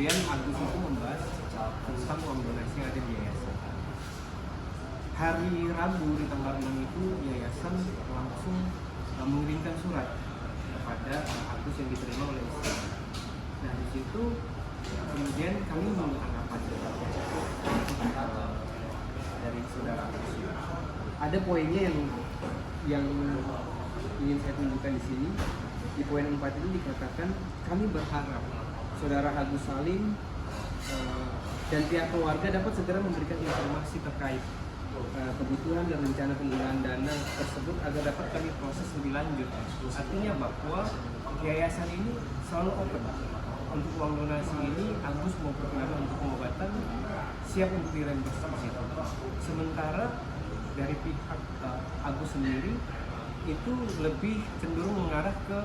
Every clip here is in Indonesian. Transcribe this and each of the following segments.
kemudian Agus itu membahas tentang uang donasi yang ada di yayasan. Hari Rabu di tanggal 6 itu yayasan langsung mengirimkan surat kepada Agus yang diterima oleh istri. Nah di situ kemudian kami meminta tanggapan dari saudara Agus. Ada poinnya yang ingin saya tunjukkan di sini. Di poin 4 itu dikatakan kami berharap saudara Agus Salim dan pihak keluarga dapat segera memberikan informasi terkait kebutuhan dan rencana penggunaan dana tersebut agar dapat kami proses lebih lanjut. Artinya bahwa yayasan ini selalu open untuk uang donasi ini. Agus mau berkenan untuk pengobatan, siap untuk dirembes di situ. Sementara dari pihak Agus sendiri itu lebih cenderung mengarah ke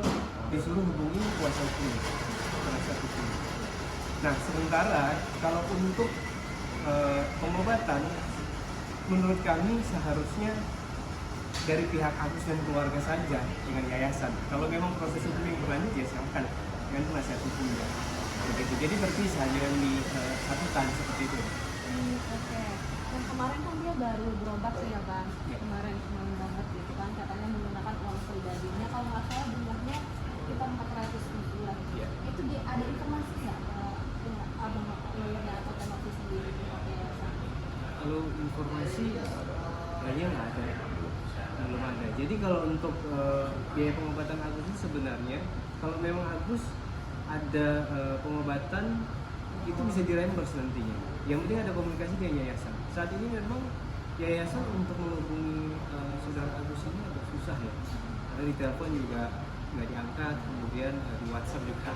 disuruh hubungi kuasa hukum, penasihat hukum. Nah, sementara kalau untuk pengobatan, menurut kami seharusnya dari pihak Agus dan keluarga saja dengan yayasan. Kalau memang proses hukum yang berlanjut ya silakan dengan penasihat hukumnya. Begitu. Jadi berpisah, jangan disatukan seperti itu. Oke. Dan kemarin kan dia baru berobat sih ya Bang. Ya. Kemarin banget gitu kan, katanya menggunakan uang pribadinya. Kalau nggak salah jumlahnya sekitar 400 ribuan. Ya. Itu ada informasi nggak abang lawyernya atau penalti sendiri di yayasan? Kalau informasi kayaknya nggak ada, belum ada. Jadi kalau untuk biaya pengobatan Agus itu sebenarnya kalau memang Agus ada pengobatan itu bisa dirembers nantinya. Yang penting ada komunikasi dengan yayasan. Saat ini memang yayasan untuk menghubungi saudara Agus ini agak susah ya, karena di telepon juga nggak diangkat, kemudian di WhatsApp juga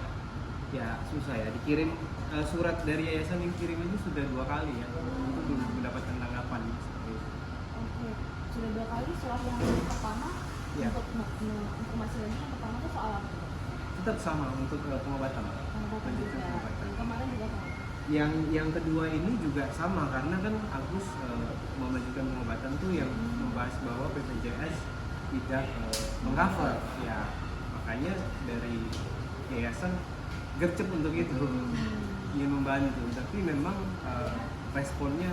ya susah ya. Dikirim surat dari yayasan yang kirim ini sudah 2 kali ya, itu belum mendapatkan tanggapan seperti itu. Oke. Sudah 2 kali. Surat yang pertama Ya. untuk informasi lagi yang pertama itu soal apa? Tetap sama untuk pengobatan. Pengobatan Lanjutkan juga. pengobatan. Yang kemarin juga sama. Yang kedua ini juga sama, karena kan Agus memajukan pengobatan tuh yang membahas bahwa BPJS tidak mengcover ya, makanya dari yayasan gercep untuk itu, ingin membantu, tapi memang responnya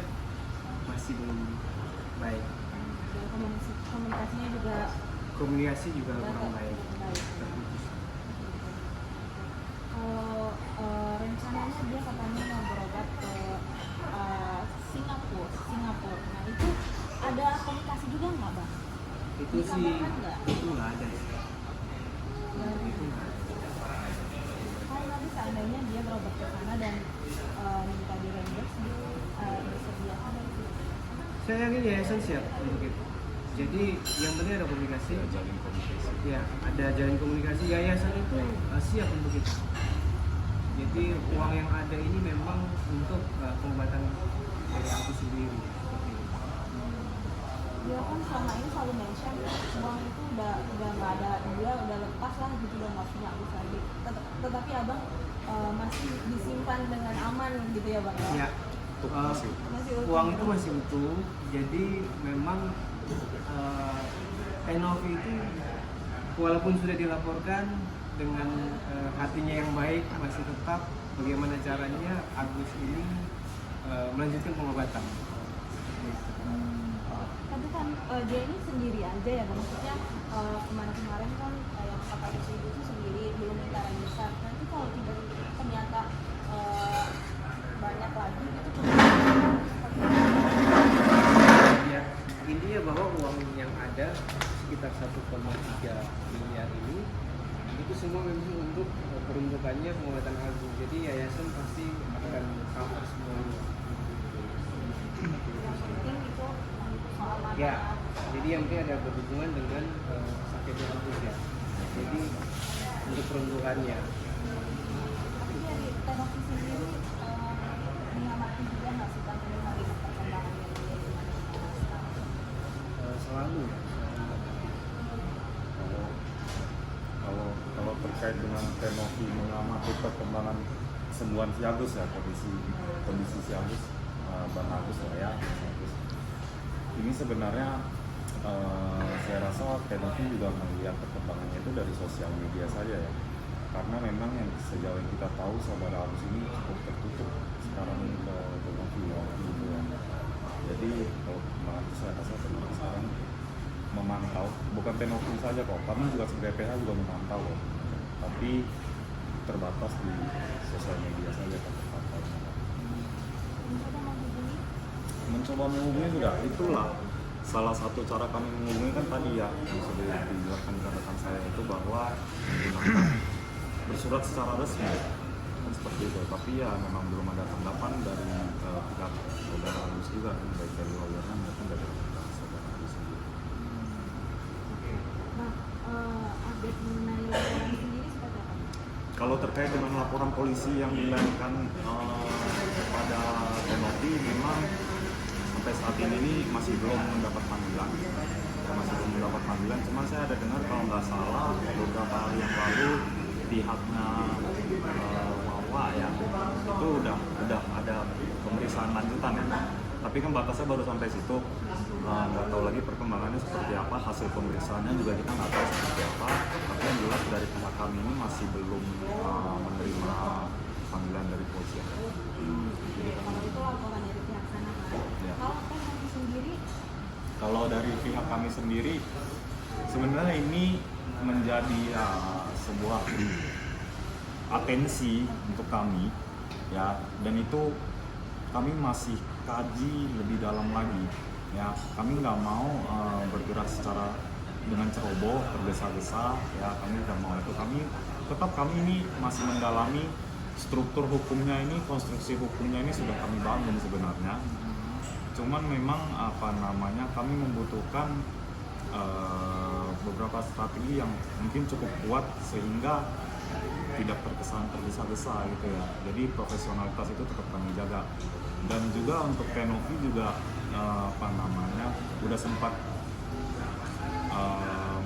masih belum baik. Dan komunikasinya juga Komunikasi juga kurang baik. terputus. Kalau rencananya dia katanya mau berobat ke Singapura. Nah itu ada komunikasi juga nggak Bang? Itu sih Dikabarkan nggak? itu nggak ada sih. Dan Itu nggak ada. kalau nanti seandainya dia berobat ke sana dan minta dirembes gitu, disediakan dari situ. Saya yakin yayasan siap untuk itu. Jadi yang penting ada komunikasi. Jalin komunikasi. Ya, ada jalin komunikasi. Yayasan itu siap untuk itu. Jadi uang yang ada ini memang untuk pengobatan dari aku sendiri. Seperti itu. Dia kan selama ini selalu mention uang itu udah nggak ada, dia udah lepas lah gitu, udah nggak punya Agus lagi. Tetapi abang masih disimpan dengan aman gitu ya Bang ya? Ya, Masih. Masih utuh. uang itu masih utuh. Jadi memang Enovi itu walaupun sudah dilaporkan dengan hatinya yang baik, masih tetap bagaimana caranya Agus ini melanjutkan pengobatan. Tapi kan dia ini sendiri aja ya Bang, maksudnya kemarin-kemarin kan yang 400 ribu itu sendiri, belum minta rembesan. Nanti kalau tiba-tiba ternyata banyak lagi itu Ya, intinya bahwa uang yang ada sekitar 1,3 miliar ini itu semua memang untuk peruntukannya pengobatan Agus. Jadi yayasan pasti akan cover semuanya. yang penting itu soal mana. Ya, jadi yang penting ada berhubungan dengan sakitnya Agus ya. Jadi untuk peruntukannya Tapi dari Tenovi sendiri mengamati juga nggak sih Bang melihat perkembangannya dia gimana sekarang? selalu ya. Kalau terkait dengan Tenovi mengamati perkembangan kesembuhan si Agus ya, kondisi si Agus, Bang Agus lah ya. Ini sebenarnya saya rasa Tenovi juga melihat perkembangannya itu dari sosial media saja ya. karena memang yang sejauh yang kita tahu saudara Agus ini cukup tertutup sekarang ini ke Novi gitu ya. Jadi kalau kemarin itu saya rasa Tenovi sekarang memantau, bukan Tenovi saja kok, kami juga sebagai PH juga memantau kok, tapi terbatas di sosial media saja kata-kata. Mencoba menghubungi. Mencoba menghubungi juga, itulah salah satu cara kami menghubungi kan tadi ya yang sudah dijelaskan rekan saya itu bahwa menggunakan bersurat secara resmi kan seperti itu, tapi ya memang belum ada tanggapan dari pihak saudara Agus juga kan, baik dari lawyernya maupun dari pihak saudara Agus sendiri. Nah, update mengenai laporan sendiri seperti apa? Kalau terkait dengan laporan polisi yang dilayangkan kepada Tenovi, memang sampai saat ini masih belum mendapat panggilan. Cuma saya ada dengar kalau nggak salah beberapa hari yang lalu pihaknya Wawa ya itu udah ada pemeriksaan lanjutan ya. Tapi kan batasnya baru sampai situ, nggak tahu lagi perkembangannya seperti apa, hasil pemeriksaannya juga kita nggak tahu seperti apa. Tapi yang jelas dari pihak kami ini masih belum menerima panggilan dari polisi. Jadi Kalau itu laporan dari pihak sana kan. Ya. Kalau Tenovi sendiri, kalau dari pihak kami sendiri, sebenarnya ini menjadi sebuah atensi untuk kami, ya, dan itu kami masih kaji lebih dalam lagi, ya. Kami nggak mau bergerak secara dengan ceroboh, tergesa-gesa, ya. Kami nggak mau itu. Kami ini masih mendalami struktur hukumnya ini, konstruksi hukumnya ini sudah kami bangun sebenarnya. Cuman memang kami membutuhkan beberapa strategi yang mungkin cukup kuat sehingga tidak terkesan tergesa-gesa gitu ya. Jadi profesionalitas itu tetap kami jaga. Dan juga untuk Tenovi juga udah sempat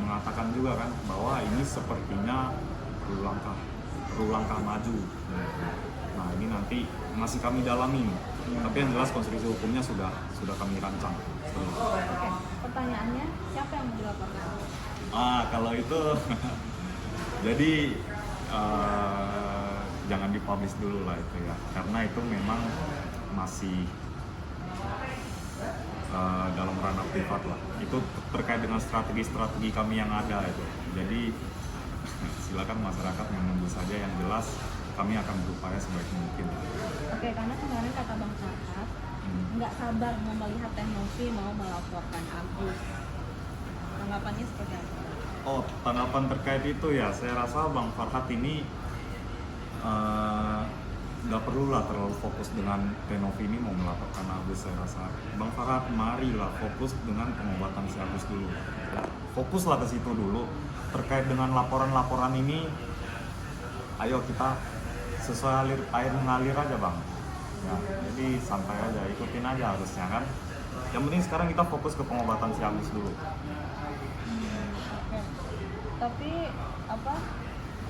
mengatakan juga kan bahwa ini sepertinya perlu langkah maju. Nah, ini nanti masih kami dalami nih. Tapi yang jelas konstruksi hukumnya sudah kami rancang. oke. Pertanyaannya, siapa yang mau dilaporkan? Kalau itu jadi jangan dipublish dulu lah itu ya, karena itu memang masih dalam ranah privat lah. Itu terkait dengan strategi kami yang ada itu. Jadi silakan masyarakat menunggu saja, yang jelas kami akan berupaya sebaik mungkin. Oke, karena kemarin kata Bang Farhat, nggak sabar mau melihat Tenovi mau melaporkan Agus. Tanggapannya seperti apa? Oh, tanggapan terkait itu ya, saya rasa Bang Farhat ini nggak perlulah terlalu fokus dengan Tenovi ini mau melaporkan Agus. Saya rasa Bang Farhat, marilah fokus dengan pengobatan si Agus dulu ya. Fokuslah ke situ dulu. Terkait dengan laporan-laporan ini, ayo kita sesuai air mengalir aja Bang ya, jadi santai aja, ikutin aja harusnya kan. Yang penting sekarang kita fokus ke pengobatan si Agus dulu. Oke. Tapi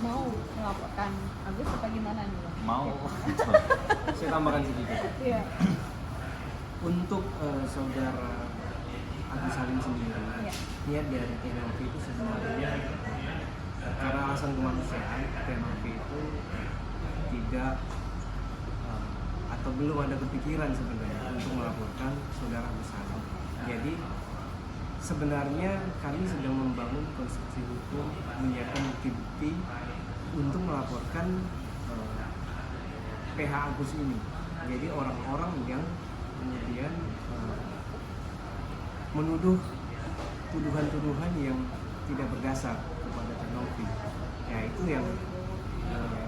mau melaporkan Agus apa gimana nih Bang? Mau. Saya tambahkan sedikit. Iya. Untuk saudara Agus Salim sendiri, Iya. niat dari Tenovi itu sebenarnya karena alasan kemanusiaan. Tenovi itu tidak atau belum ada kepikiran sebenarnya untuk melaporkan saudara Agus Salim. Jadi sebenarnya kami sedang membangun konstruksi hukum, menyiapkan bukti-bukti untuk melaporkan PH Agus ini. Jadi orang-orang yang kemudian menuduh tuduhan-tuduhan yang tidak berdasar kepada Tenovi. Ya, itu yang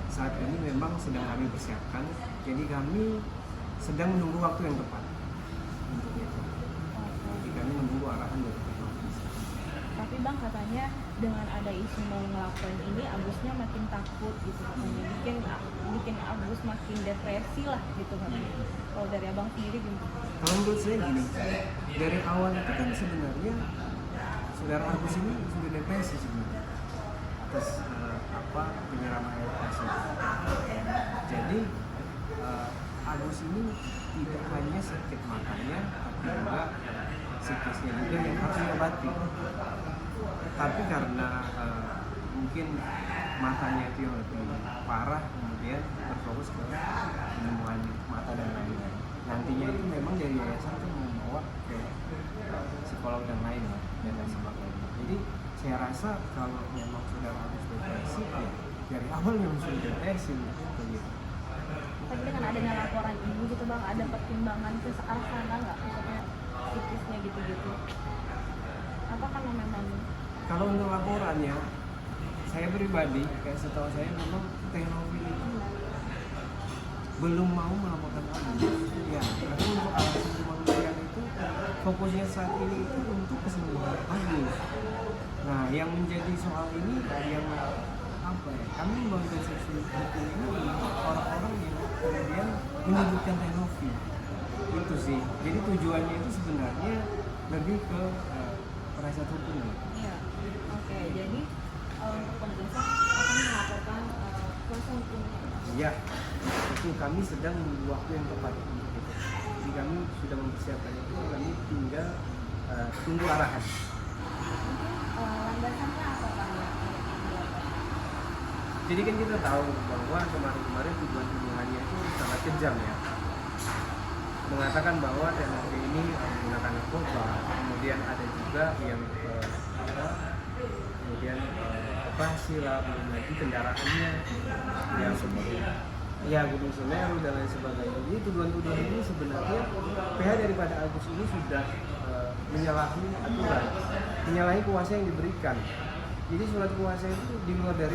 saat ini memang sedang kami persiapkan. Jadi kami sedang menunggu waktu yang tepat untuk itu. Jadi kami menunggu arahan dari Tenovi. Tapi Bang katanya dengan ada isu mau ngelaporin ini Agusnya makin takut gitu katanya, bikin Agus makin depresi lah gitu katanya. Kalau dari Abang sendiri gimana? Kalau menurut saya gini, dari awal itu kan sebenarnya saudara Agus ini sudah depresi sebenarnya atas penyiraman air keras. Jadi Agus ini tidak hanya sakit matanya, tapi juga psikisnya juga yang harus diobati. Tapi karena mungkin matanya itu yang lebih parah, kemudian berfokus ke penyembuhan mata dan lain-lain. Nantinya itu memang dari yayasan itu membawa ke psikolog dan lain sebagainya. Jadi saya rasa kalau memang saudara habis depresi, ya dari awal memang sudah depresi gitu. Tapi dengan adanya laporan ini gitu bang, ada pertimbangan ke arah sana nggak, maksudnya psikisnya gitu-gitu? Apa karena memang Kalau untuk laporannya, saya pribadi, kayak setahu saya memang teknologi itu belum mau melaporkan Agus. Ya, karena untuk alasan kemanusiaan itu fokusnya saat ini itu untuk kesembuhan Agus. Nah, yang menjadi soal ini yang apa ya? Kami membangun seksi hukum ini untuk orang-orang yang kemudian menyebutkan teknologi. Itu sih. Jadi tujuannya itu sebenarnya lebih ke penasihat hukum ya. iya? Oke, jadi untuk pemerintah akan melaporkan kuasa hukumnya. Iya, itu kami sedang menunggu waktu yang tepat untuk itu. Jadi kami sudah mempersiapkan itu, kami tinggal tunggu arahan. Mungkin landasannya apa bang ya? Jadi kan kita tahu bahwa kemarin-kemarin tuduhan-tuduhannya itu sangat kejam ya. Mengatakan bahwa teknologi ini menggunakan narkoba, kemudian ada juga yang kemudian operasi lah, belum lagi kendaraannya yang ya Gunung Semeru dan lain sebagainya. Jadi tuduhan-tuduhan ini sebenarnya PH daripada Agus ini sudah menyalahi aturan, menyalahi kuasa yang diberikan. Jadi surat kuasa itu di luar dari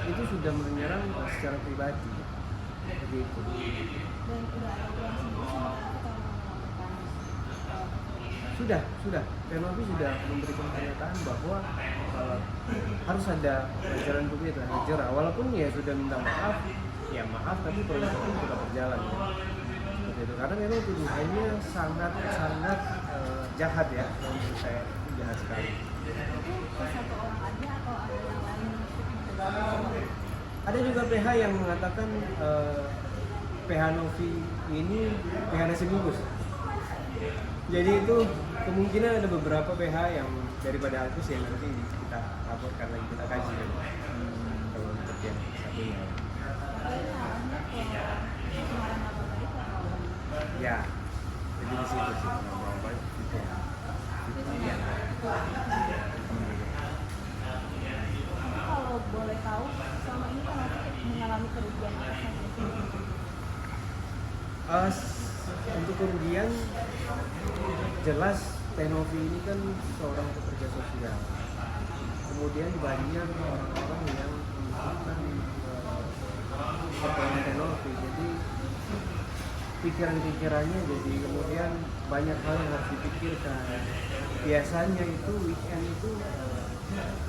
itu sudah menyerang secara pribadi, begitu. Dan udah ada aturan sendiri atau melaporkan? Sudah. Teknologi sudah memberikan pernyataan bahwa harus ada pelajaran hukumnya terhadap jerah. Walaupun ya sudah minta maaf, ya maaf, tapi proses itu tetap berjalan. Ya. Seperti itu. Karena memang tuduhannya sangat jahat ya, menurut saya itu jahat sekali. Itu satu orang aja atau ada yang lain? Ada juga PH yang mengatakan PH Novi ini PH nasi bungkus. Jadi itu kemungkinan ada beberapa PH yang daripada Agus yang nanti kita laporkan lagi, kita kaji kalau untuk yang satunya. Tapi arahnya ke kemarin apa tadi ke Ya, jadi di situ sih. Baik itu. Iya. Tapi kalau boleh tahu, selama ini kan Novi mengalami kerugian apa saja? Untuk kerugian jelas Tenovi ini kan seorang pekerja sosial. Kemudian banyak orang-orang yang membutuhkan pertolongan Tenovi. Jadi pikiran-pikirannya jadi kemudian banyak hal yang harus dipikirkan. Biasanya itu weekend itu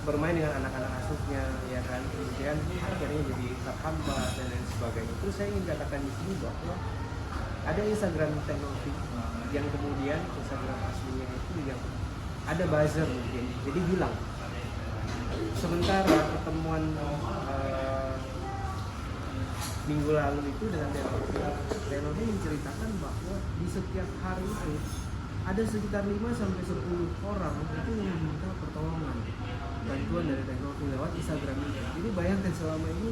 bermain dengan anak-anak asuhnya, ya kan. Kemudian akhirnya jadi terhambat dan lain sebagainya. Terus saya ingin katakan di sini bahwa ada Instagram teknologi yang kemudian Instagram aslinya itu yang ada buzzer mungkin, jadi hilang. Sementara pertemuan minggu lalu itu dengan teknologi menceritakan bahwa di setiap hari itu ada sekitar 5 sampai 10 orang itu yang meminta pertolongan, bantuan dari teknologi lewat Instagram itu. Jadi bayangkan selama ini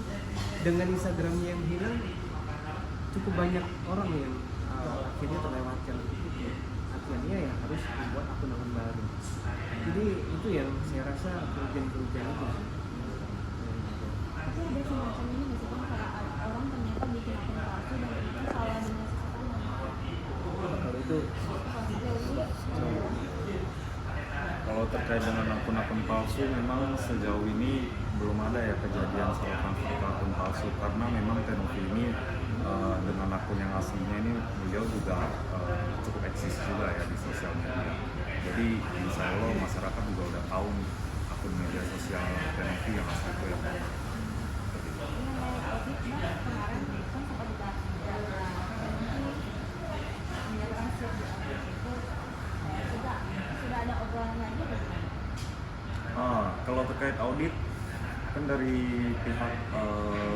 dengan Instagramnya yang hilang, cukup banyak orang yang akhirnya terlewatkan itu. Akhirnya ya harus membuat akun-akun baru. Jadi itu yang saya rasa kerugian-kerugian itu. Tapi ada semacam ini nggak sih bang, kalau orang ternyata bikin akun palsu dan itu salah dengan seseorang? Kalau itu Kalau terkait dengan akun-akun palsu, memang sejauh ini belum ada ya kejadian salah transfer akun palsu, karena memang Tenovi ini dengan akun yang aslinya ini beliau juga cukup eksis juga ya di sosial media. Jadi insya Allah masyarakat juga udah tahu nih akun media sosial Tenovi yang asli itu yang mana. Kemarin kan sempat dibahas menyatakan siap di audit itu sudah ada obrolan lagi bagaimana? Kalau terkait audit kan dari pihak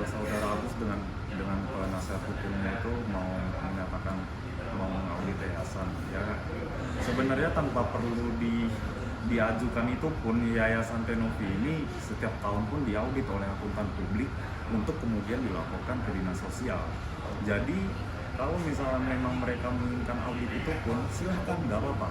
saudara Agus dengan penasihat hukumnya itu mau menyatakan mau mengaudit yayasan ya, sebenarnya tanpa perlu diajukan itu pun Yayasan Tenovi ini setiap tahun pun diaudit oleh akuntan publik untuk kemudian dilaporkan ke dinas sosial. Jadi kalau misalnya memang mereka menginginkan audit itu pun silahkan, nggak apa-apa.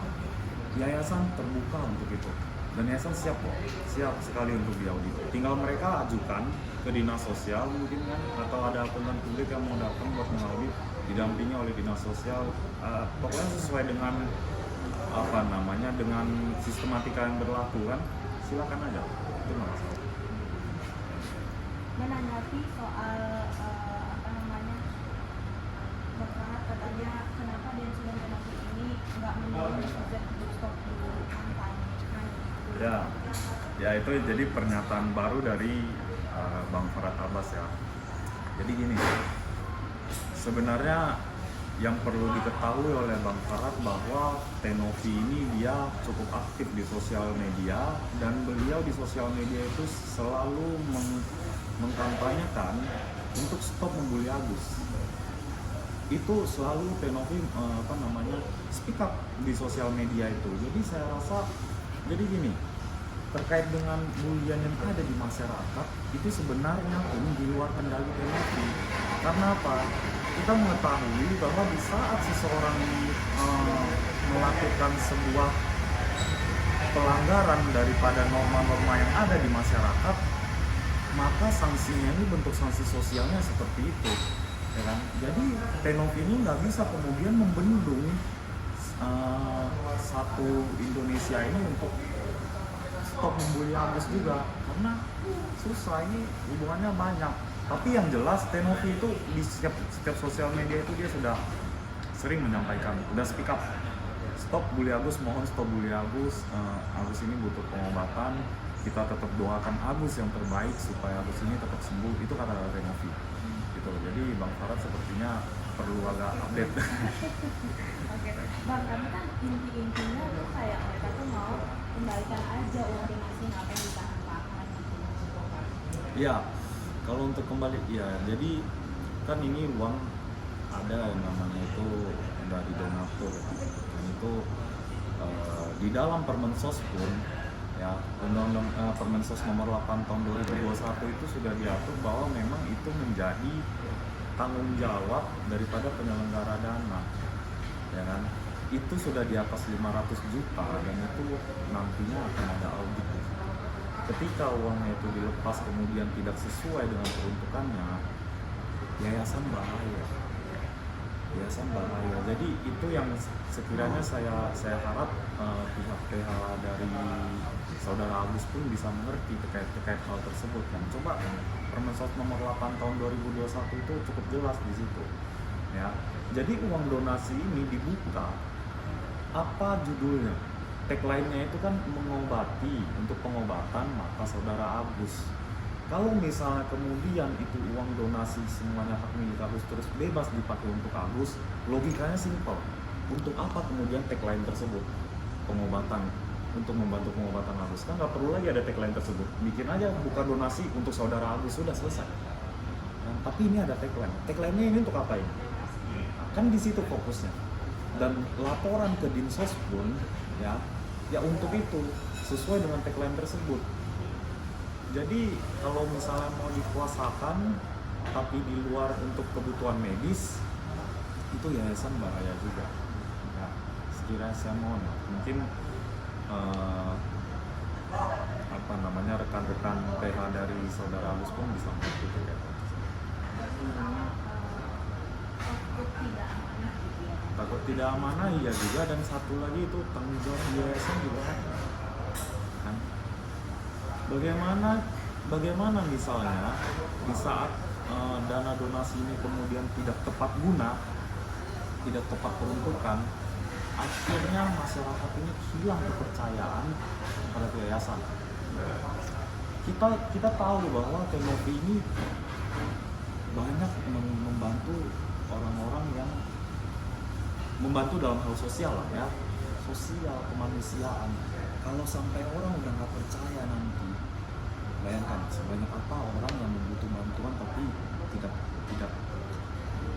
Yayasan terbuka untuk itu dan yayasan siap kok, siap sekali untuk diaudit. Tinggal mereka ajukan ke dinas sosial mungkin kan, atau ada akuntan publik yang mau datang buat mengaudit, didampingi oleh dinas sosial. Pokoknya sesuai dengan apa namanya, dengan sistematika yang berlaku kan, silakan aja, itu nggak masalah. Menanggapi soal berharap katanya kenapa Densus dan Tenovi ini nggak mendorong netizen untuk stop dulu kampanye. Ya itu jadi pernyataan baru dari Bang Farhad Abbas ya. Jadi gini, sebenarnya yang perlu diketahui oleh Bang Farhad bahwa Tenovi ini dia cukup aktif di sosial media, dan beliau di sosial media itu selalu mengkampanyekan untuk stop membuli Agus. Itu selalu Tenovi speak up di sosial media itu. Jadi saya rasa, jadi gini, terkait dengan bulian yang ada di masyarakat itu sebenarnya pun di luar kendali Tenovi. Karena apa? Kita mengetahui bahwa di saat seseorang melakukan sebuah pelanggaran daripada norma-norma yang ada di masyarakat, maka sanksinya ini bentuk sanksi sosialnya seperti itu, ya kan? Jadi Tenovi ini nggak bisa kemudian membendung satu Indonesia ini untuk stop membuli Agus juga, karena susah, ini hubungannya banyak. Tapi yang jelas Tenovi itu di setiap sosial media itu dia sudah sering menyampaikan, udah speak up, stop bully Agus, mohon stop bully Agus. Agus ini butuh pengobatan, kita tetap doakan Agus yang terbaik supaya Agus ini tetap sembuh. Itu kata Tenovi gitu. Jadi Bang Farhad sepertinya perlu agak update. Oke, Bang, kami kan intinya tuh kayak mereka tuh mau kembalikan aja uang donasi apa yang ditahan-tahan gitu. Iya, kalau untuk kembali, ya jadi kan ini uang ada yang namanya itu dari donatur, dan itu di dalam Permensos pun ya, Undang-Undang Permensos nomor 8 tahun 2021 itu sudah diatur bahwa memang itu menjadi tanggung jawab daripada penyelenggara dana, ya kan? Itu sudah di atas 500 juta dan itu nantinya akan ada audit. Ketika uangnya itu dilepas kemudian tidak sesuai dengan peruntukannya, yayasan bahaya. Jadi itu yang sekiranya saya harap pihak PH dari Saudara Agus pun bisa mengerti terkait hal tersebut kan. Coba Permensos nomor 8 tahun 2021 itu cukup jelas di situ. Ya. Jadi uang donasi ini dibuka, apa judulnya? Tagline-nya itu kan mengobati, untuk pengobatan mata Saudara Agus. Kalau misalnya kemudian itu uang donasi semuanya hak milik Agus terus bebas dipakai untuk Agus, logikanya simpel. Untuk apa kemudian tagline tersebut? Pengobatan, untuk membantu pengobatan Agus. Kan nggak perlu lagi ada tagline tersebut. Bikin aja buka donasi untuk Saudara Agus, sudah selesai. Nah, tapi ini ada tagline. Tagline-nya ini untuk apa ini? Kan di situ fokusnya. Dan laporan ke Dinsos pun ya untuk itu sesuai dengan tagline tersebut. Jadi kalau misalnya mau dikuasakan tapi di luar untuk kebutuhan medis, itu yayasan bahaya juga. Ya, sekiranya saya mohon, mungkin rekan-rekan PH dari Saudara Agus pun bisa mengerti ya. Takut tidak amanah iya juga, dan satu lagi itu tanggung jawab yayasan juga kan. Bagaimana misalnya di saat dana donasi ini kemudian tidak tepat guna, tidak tepat peruntukan, akhirnya masyarakat ini hilang kepercayaan pada yayasan. Kita tahu bahwa Tenovi ini banyak membantu orang-orang yang membantu dalam hal sosial lah ya, sosial, kemanusiaan. Kalau sampai orang udah nggak percaya nanti, bayangkan sebanyak apa orang yang membutuh bantuan tapi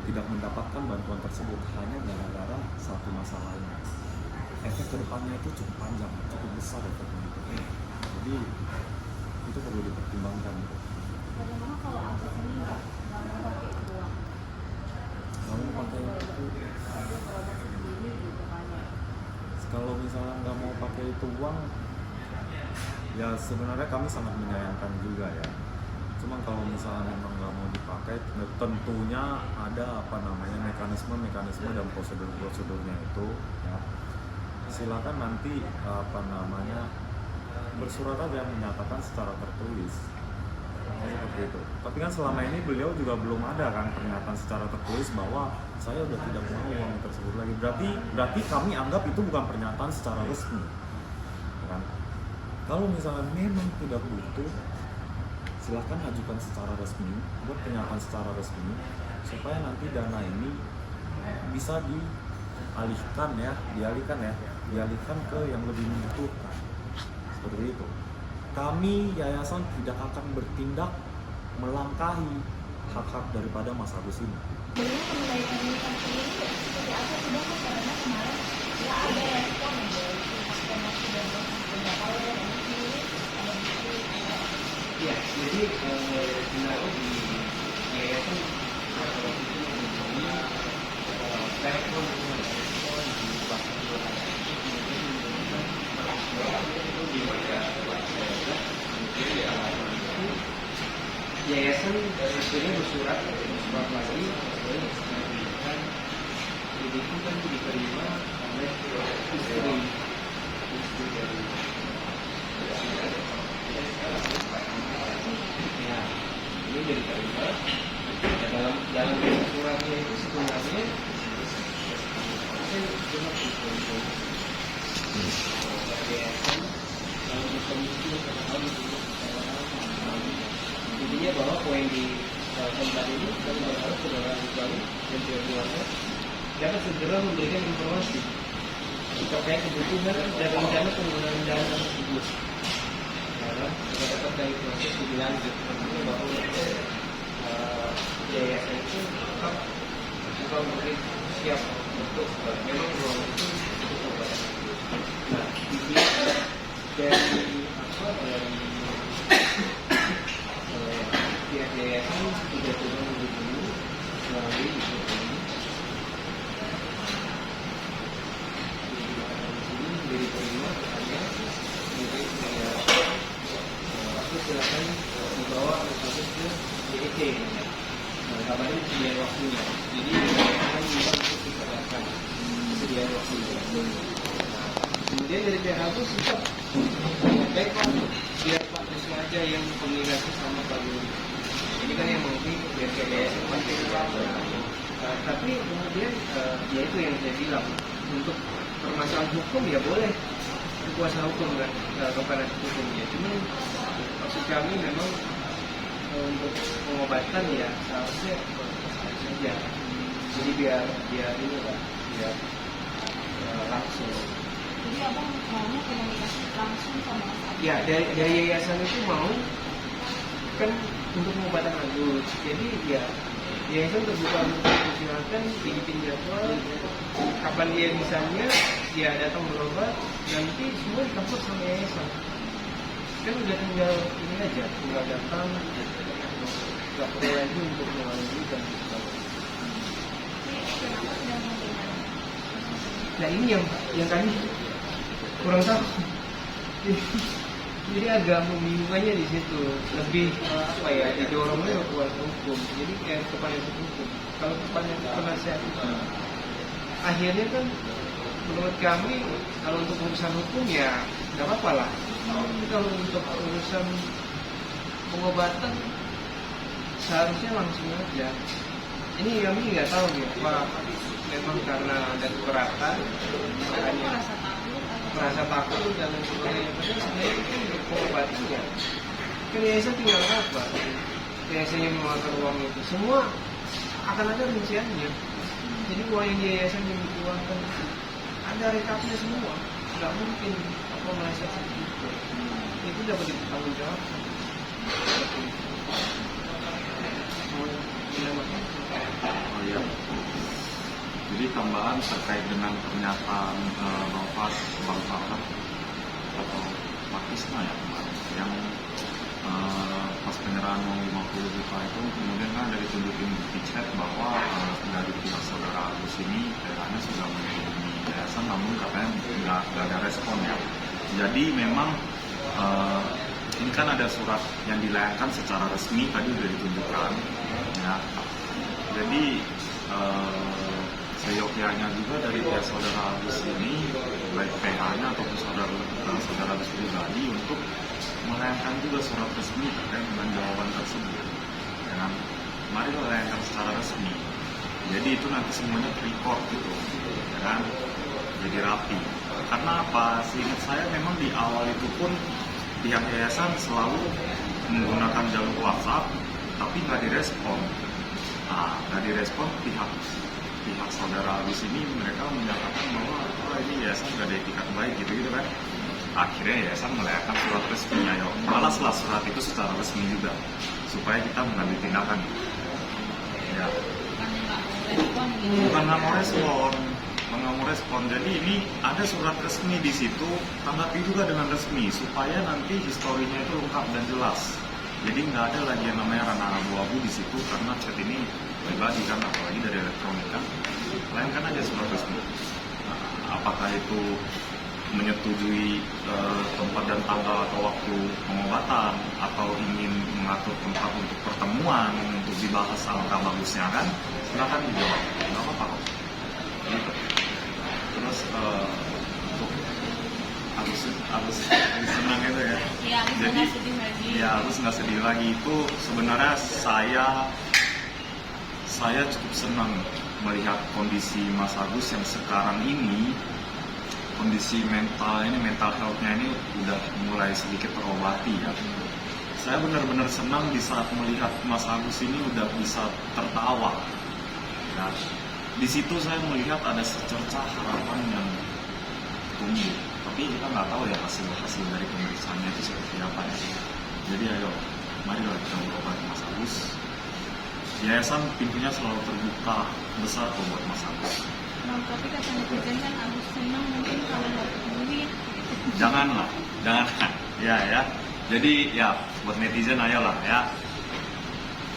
tidak mendapatkan bantuan tersebut hanya gara-gara satu masalah ini. efek kedepannya itu cukup panjang, cukup besar efeknya itu. Jadi itu perlu dipertimbangkan. Bagaimana kalau aku ini nggak mau pakai uang? Kamu pakai itu, Ada produk sendiri gitu kan ya. kalau misalnya nggak mau pakai itu uang, ya sebenarnya kami sangat menyayangkan juga ya. Cuma kalau misalnya memang nggak mau dipakai, tentunya ada mekanisme dan prosedurnya itu. Ya. Silakan nanti bersurat aja menyatakan secara tertulis. Seperti itu. Tapi kan selama ini beliau juga belum ada kan pernyataan secara tertulis bahwa saya udah tidak mau uang tersebut lagi. Berarti kami anggap itu bukan pernyataan secara resmi. Kan? Kalau misalnya memang tidak butuh, silakan ajukan secara resmi, buat pernyataan secara resmi supaya nanti dana ini bisa dialihkan ke yang lebih membutuhkan. Seperti itu. Kami yayasan tidak akan bertindak melangkahi hak-hak daripada Mas Agus ini. Beliau menilai pendidikan sendiri seperti apa sudah kan karena kemarin ya ada respon dari informasi dan beberapa orang yang sendiri ada buku Ya, jadi sebenarnya di yayasan waktu itu mempunyai telepon di pasar yayasan sebetulnya bersurat lagi menunjukkan jadi itu kan diterima oleh istri dari ya ini jadi diterima dalam suratnya itu sebenarnya yayasan dalam komisi intinya bahwa poin di tempat ini kami berharap saudara Iqbal dan keluarga dapat segera memberikan informasi terkait kebutuhan dan rencana penggunaan dana tersebut karena dapat dari proses lebih lanjut tentunya bahwa yayasan itu tetap juga memberi siap untuk memang uang itu cukup terbatas. Nah, ini dari pihak yayasan sudah coba menghubungi melalui ini menjadi terima hanya kemudian aku silakan dibawa kasus ke DET kabarnya kesediaan waktunya jadi akan juga untuk dikerjakan kesediaan waktunya kemudian dari pihak aku tetap baik Pak biar Pak Wisnu aja yang komunikasi sama Pak Guru ini kan yang mungkin biar KDS penting tapi kemudian ya itu yang saya bilang untuk permasalahan hukum ya boleh kuasa hukum kan kepada hukum ya cuman maksud kami memang untuk pengobatan ya seharusnya saja jadi biar ini Pak biar langsung jadi abang maunya komunikasi langsung sama ya dari yayasan itu mau kan untuk pengobatan Agus jadi ya yayasan terbuka untuk silakan bikin jadwal kapan dia misalnya dia datang berobat nanti semua di-cover sama yayasan kan udah tinggal ini aja tinggal datang nggak perlu lagi untuk melanjutkan nah ini yang kami kurang tahu jadi agak membingungkannya di situ lebih didorongnya ke kuasa hukum jadi kayak kepada hukum kalau kepada penasihat hukum akhirnya kan menurut kami kalau untuk urusan hukum ya nggak apa-apa lah tapi kalau untuk urusan pengobatan seharusnya langsung aja ini kami nggak tahu ya apa memang karena ada keberatan makanya merasa takut dan lain sebagainya. Padahal sebenarnya itu untuk pengobatan ya. Kan yayasan tinggal apa? Yayasan yang mengeluarkan uang itu semua akan ada rinciannya. Jadi uang yang yayasan yang dikeluarkan itu ada rekapnya semua. Nggak mungkin apa meleset segitu. Itu dapat dipertanggungjawabkan. Oh iya. Jadi tambahan terkait dengan pernyataan Nova Bang Farhan atau Pak Isma ya kemarin, yang pas penyerahan uang 50 juta itu kemudian kan ada ditunjukin di chat bahwa dari pihak saudara Agus ini kayaknya sudah menghubungi yayasan, namun katanya nggak ada respon ya. Jadi memang ini kan ada surat yang dilayangkan secara resmi tadi sudah ditunjukkan ya. Jadi seyogyanya juga dari pihak saudara Agus ini, baik PH-nya ataupun saudara Agus pribadi, untuk melayangkan juga surat resmi terkait dengan jawaban tersebut. Dan mari melayangkan secara resmi. Jadi itu nanti semuanya record gitu, ya kan? Jadi rapi. Karena apa? Seingat saya memang di awal itu pun pihak yayasan selalu menggunakan jalur WhatsApp, tapi nggak direspon. Nah, nggak direspon pihak saudara Agus ini, mereka menyatakan bahwa ini yayasan nggak ada etikat baik gitu kan. Akhirnya yayasan melayangkan surat resmi, ayo balaslah surat itu secara resmi juga supaya kita mengambil tindakan. Ya. Bukan nggak mau respon. Jadi ini ada surat resmi di situ, tanggapi juga dengan resmi supaya nanti historinya itu lengkap dan jelas. Jadi nggak ada lagi yang namanya ranah abu-abu di situ, karena chat ini pribadi kan, apalagi dari elektronik kan. Layangkan aja surat resmi. Apakah itu menyetujui tempat dan tanggal atau waktu pengobatan, atau ingin mengatur tempat untuk pertemuan untuk dibahas alangkah bagusnya kan, silakan dijawab, nggak apa-apa kok. Gitu. Terus untuk Agus senang itu ya. Iya, jadi nggak sedih lagi. Ya, Agus nggak sedih lagi. Itu sebenarnya saya cukup senang melihat kondisi Mas Agus yang sekarang ini, kondisi mental health-nya ini udah mulai sedikit terobati ya. Saya benar-benar senang di saat melihat Mas Agus ini udah bisa tertawa. Ya, di situ saya melihat ada secercah harapan yang tumbuh. Tapi kita nggak tahu ya hasil dari pemeriksaannya itu seperti apa ya. Jadi ayo, marilah kita berobat Mas Agus. Yayasan pintunya selalu terbuka besar kok buat Mas Agus. Nah, tapi kata netizen kan Agus senang mungkin kalau dapat duit. Jangan. Ya. Jadi ya buat netizen ayolah ya.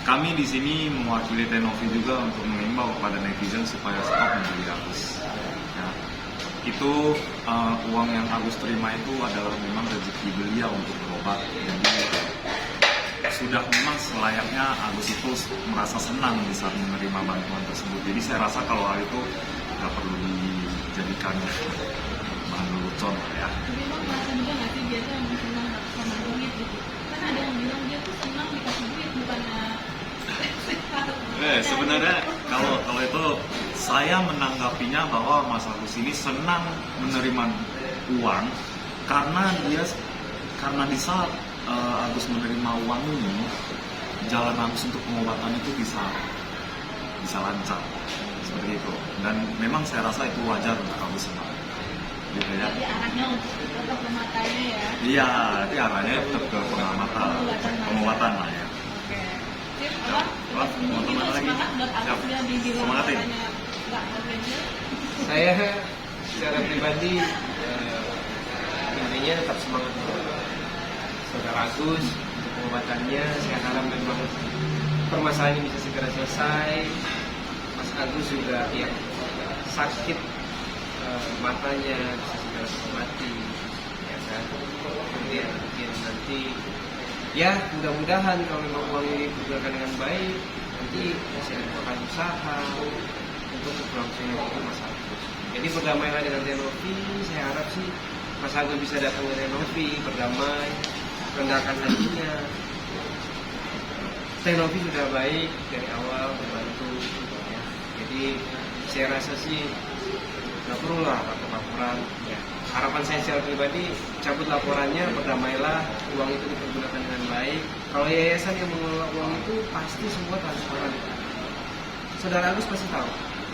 Kami di sini mewakili Tenovi juga untuk mengimbau kepada netizen supaya stop membeli Agus. Ya. Itu uang yang Agus terima itu adalah memang rezeki beliau untuk berobat. Jadi sudah memang selayaknya Agus itu merasa senang di saat menerima bantuan tersebut. Jadi saya rasa kalau hal itu nggak perlu dijadikan bahan lelucon ya. Tapi emang merasa juga nggak sih dia tuh emang senang sama duit gitu? Kan ada yang bilang dia tuh senang dikasih duit, bukannya sebenarnya kalau itu saya menanggapinya bahwa Mas Agus ini senang menerima uang karena di saat Agus menerima uang ini, jalan Agus untuk pengobatan itu bisa lancar seperti itu. Dan memang saya rasa itu wajar untuk Agus senang. Gitu ya. jadi arahnya untuk tetap ke matanya ya? Iya, itu arahnya tetap ke pengobatan lah ya. Oke. Sip, Ya, apa? teman-teman lagi. Semangat buat Agus Siap. dia dibilang Semangatin. katanya nggak kerja. Saya secara pribadi intinya tetap semangat saudara Agus untuk pengobatannya. Saya harap memang permasalahan ini bisa segera selesai. Mas Agus juga yang sakit matanya bisa segera terobati, ya kan. Kemudian nanti ya mudah-mudahan kalau memang uang ini digunakan dengan baik, nanti bisa dilakukan usaha untuk keberlangsungan itu Mas Agus. Jadi berdamailah dengan Tenovi. Saya harap sih Mas Agus bisa datang ke Tenovi, berdamai, rendahkan hatinya. Tenovi sudah baik dari awal membantu, ya. Jadi saya rasa sih nggak perlu lah laporan. Ya. Harapan saya secara pribadi, cabut laporannya, berdamailah, uang itu dipergunakan dengan baik. Kalau yayasan yang mengelola uang itu pasti semua transparan. Saudara Agus pasti tahu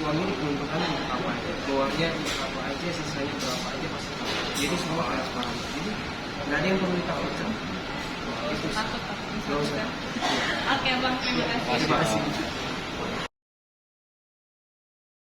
uang ini diperuntukkan untuk apa aja, uangnya untuk apa aja, sisanya berapa aja pasti tahu. Jadi semua transparan. Jadi nggak ada yang perlu ditakutkan. Itu sih. Takut. Nggak usah. Oke bang, terima kasih. Terima kasih.